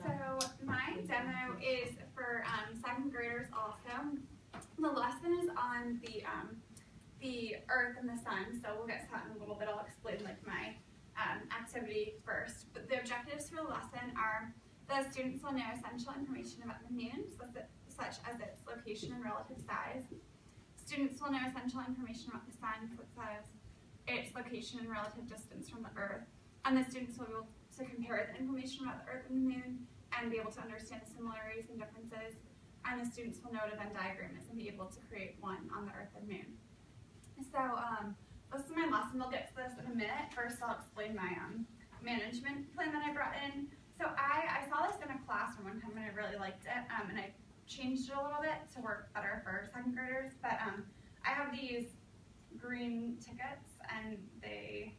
So my demo is for second graders also. The lesson is on the Earth and the Sun, so we'll get to that in a little bit. I'll explain like my activity first. But the objectives for the lesson are the students will know essential information about the moon, such as its location and relative size. Students will know essential information about the sun, such as its location and relative distance from the Earth. And the students will be able to compare the information about the Earth and the moon and be able to understand the similarities and differences. And the students will know what a Venn diagram is and be able to create one on the Earth and moon. So this is my lesson. We'll get to this in a minute. First, I'll explain my management plan that I brought in. So I saw this in a classroom one time and I really liked it, and I changed it a little bit to work better for second graders. But I have these green tickets and they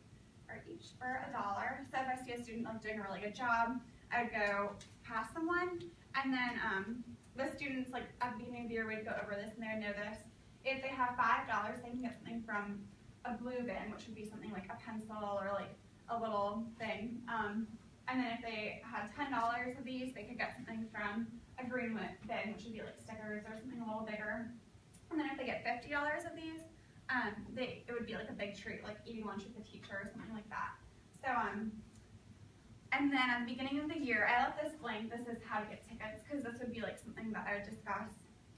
are each for $1. So if I see a student like doing a really good job, I would go pass them one, and then the students like at the beginning of the year we'd go over this and they would know this. If they have $5, they can get something from a blue bin, which would be something like a pencil or like a little thing. And then if they had $10 of these, they could get something from a green bin, which would be like stickers or something a little bigger. And then if they get $50 of these, it would be like a big treat, like eating lunch with the teacher or something like that. So, and then at the beginning of the year, I left this blank. This is how to get tickets, because this would be like something that I would discuss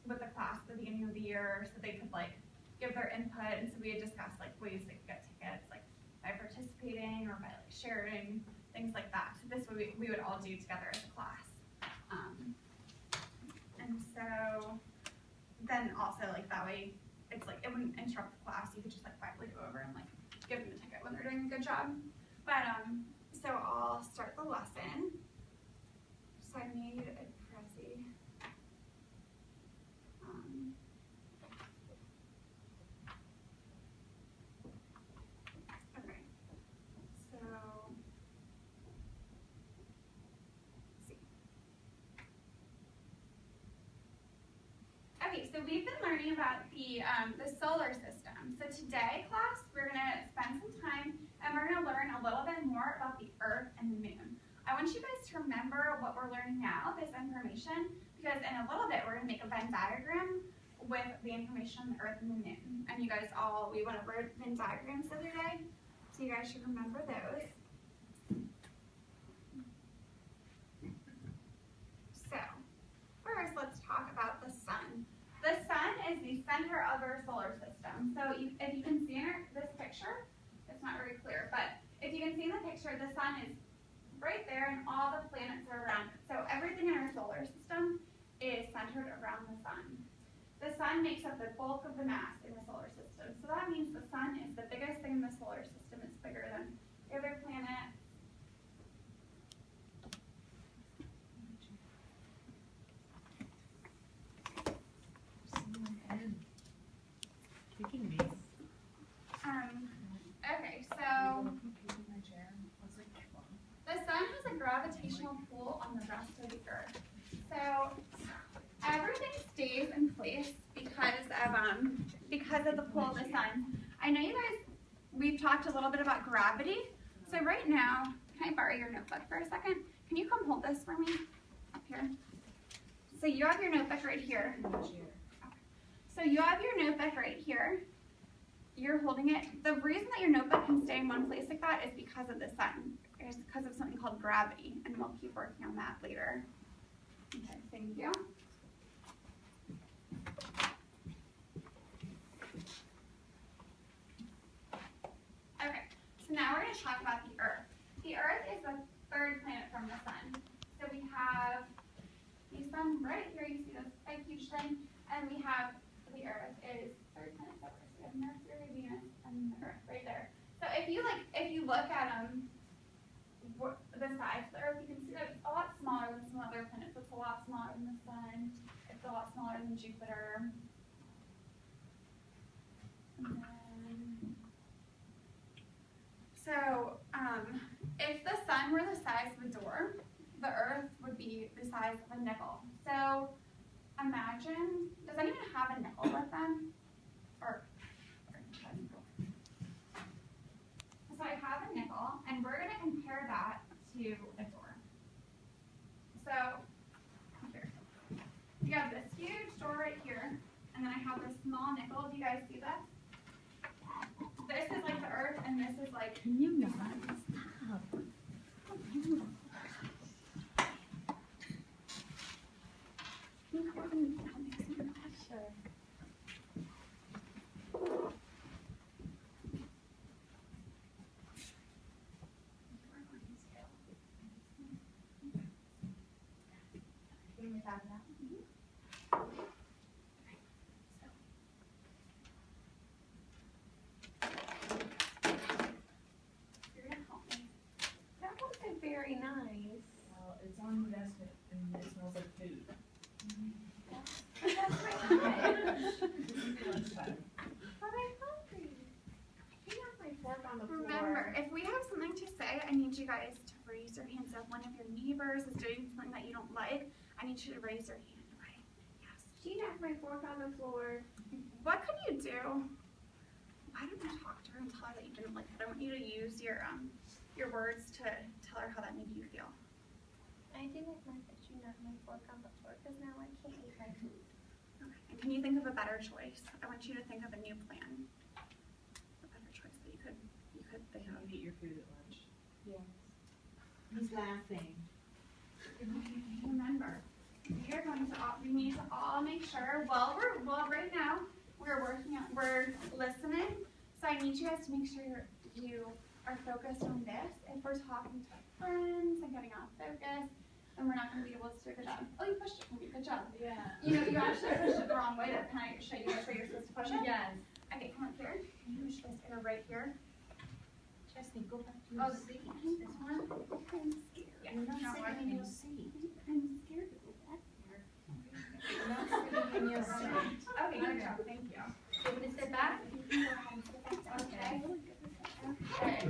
with the class at the beginning of the year, so they could like give their input. And so we would discuss like ways they could get tickets, like by participating or by like sharing, things like that. So this we would all do together as a class. And so then also like that way, it's like it wouldn't interrupt the class. You could just like quietly go over and like give them a ticket when they're doing a good job. But so I'll start the lesson. So I made a Prezi. Okay. So let's see. Okay, so we've been learning about the solar system. So today, class, we're going to spend some time and we're going to learn a little bit more about the Earth and the moon. I want you guys to remember what we're learning now, this information, because in a little bit we're going to make a Venn diagram with the information on the Earth and the moon. And you guys we went over Venn diagrams the other day, so you guys should remember those. So, first let's talk about the sun. The sun is the center of our solar system. So if you can see in this picture, it's not very clear, but if you can see in the picture, the sun is right there and all the planets are around it. So everything in our solar system is centered around the sun. The sun makes up the bulk of the mass in the solar system. So that means the sun is the biggest thing in the solar system. It's bigger than the other planets. Okay, so the sun has a gravitational pull on the rest of the Earth. So everything stays in place because of the pull of the sun. I know you guys, we've talked a little bit about gravity. So right now, can I borrow your notebook for a second? Can you come hold this for me up here? So you have your notebook right here. So you have your notebook right here. You're holding it. The reason that your notebook can stay in one place like that is because of the sun. It's because of something called gravity, and we'll keep working on that later. Okay, thank you. Okay, so now we're going to talk about the Earth. The Earth is the third planet from the sun. So we have the sun right here. You see this big, huge thing, and we have the Earth is third planet separate. So we have Mercury, Venus, and the Earth right there. So if you look at the size of the Earth, you can see that it's a lot smaller than some other planets. It's a lot smaller than the sun. It's a lot smaller than Jupiter. And then, so if the sun were the size of a door, the Earth would be the size of a nickel. So imagine, does anyone have a nickel with them? So I have a nickel, and we're going to compare that to a door. So and then I have this small nickel. Do you guys see this? This is like the earth, and this is like the sun. Stop. Sure. That wasn't very nice. Well, it's on the desk and it smells like food. That's my Lunchtime. But I'm hungry. I have my fork on the floor. Remember, if we have something to say, I need you guys to raise your hands. If one of your neighbors is doing something that you don't like, I need you to raise your hand, right? Yes. She left my fork on the floor. What could you do? Why don't you talk to her and tell her that you didn't like it? I want you to use your words to tell her how that made you feel. I didn't like that you left my fork on the floor because now I can't eat my food. Okay. And can you think of a better choice? I want you to think of a new plan. A better choice that you could think Can of. you eat your food at lunch? Yes. He's laughing. Remember, we need to all make sure, right now, we're listening, so I need you guys to make sure you are focused on this. If we're talking to our friends and getting off focus, then we're not going to be able to do a good job. Oh, you pushed it. Good job. Yeah. You know, you actually pushed it the wrong way. Can I show you guys where you're supposed to push it? Yes. Okay, come up here. You're supposed to go right here. Chesney, go back to Oh, your seat. this one? I'm scared. Yeah, You're not no, sitting in your seat. I'm scared to go back there. You're not sitting in your seat. Okay, good job. Thank you. You want to sit back? You can go ahead and sit back. Okay. Okay.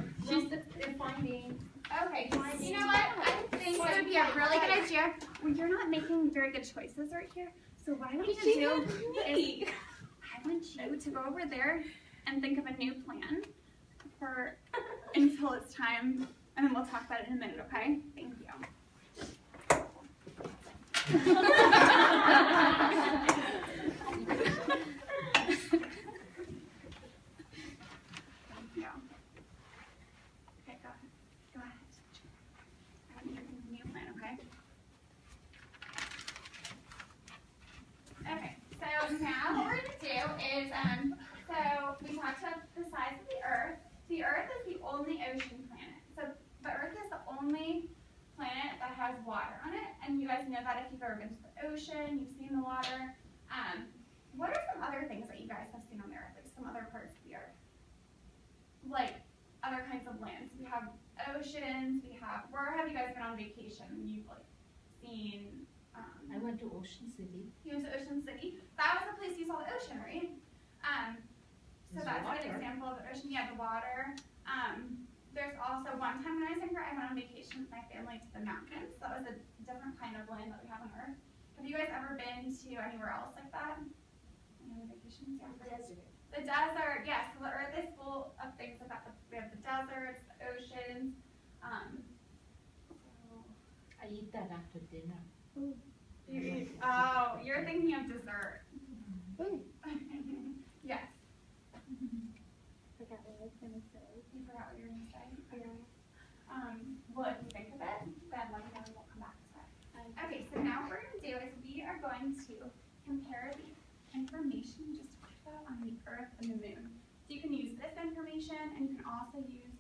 They're finding. Okay. You know what? I think it would be a really good idea. Well, you're not making very good choices right here. So what I want you to do is I want you to go over there and think of a new plan for until it's time, and then we'll talk about it in a minute. Okay? Thank you. Yeah. Okay, go ahead. Go ahead. I want you to think of a new plan, okay? Okay, so now what we're going to do is, so we talked about the size of the Earth. The Earth is the only ocean planet. So the Earth is the only planet that has water on it, and you guys know that if you've ever been to the ocean, you've seen the water. What are some other things that you guys have seen on the Earth, like some other parts of the Earth? Like other kinds of lands. We have oceans, where have you guys been on vacation? You've like seen, I went to Ocean City. you went to Ocean City. That was the place you saw the ocean, right? So There's that's a water. good example of the ocean. Yeah, the water. There's also one time when I was younger, I went on vacation with my family to the mountains. That was a different kind of land that we have on Earth. Have you guys ever been to anywhere else like that? Any other vacations? Yeah. Desert. The desert, yes. So the Earth is full of things like that. We have the deserts, the oceans. I eat that after dinner. You're thinking of dessert. Yes. Forgot what I was gonna say. You forgot what you were going to say? Yeah. Well, if you think of it, then let me know and we'll come back to it. Okay, so now what we're going to do is we are going to compare the information we just talked about on the Earth and the Moon. So you can use this information, and you can also use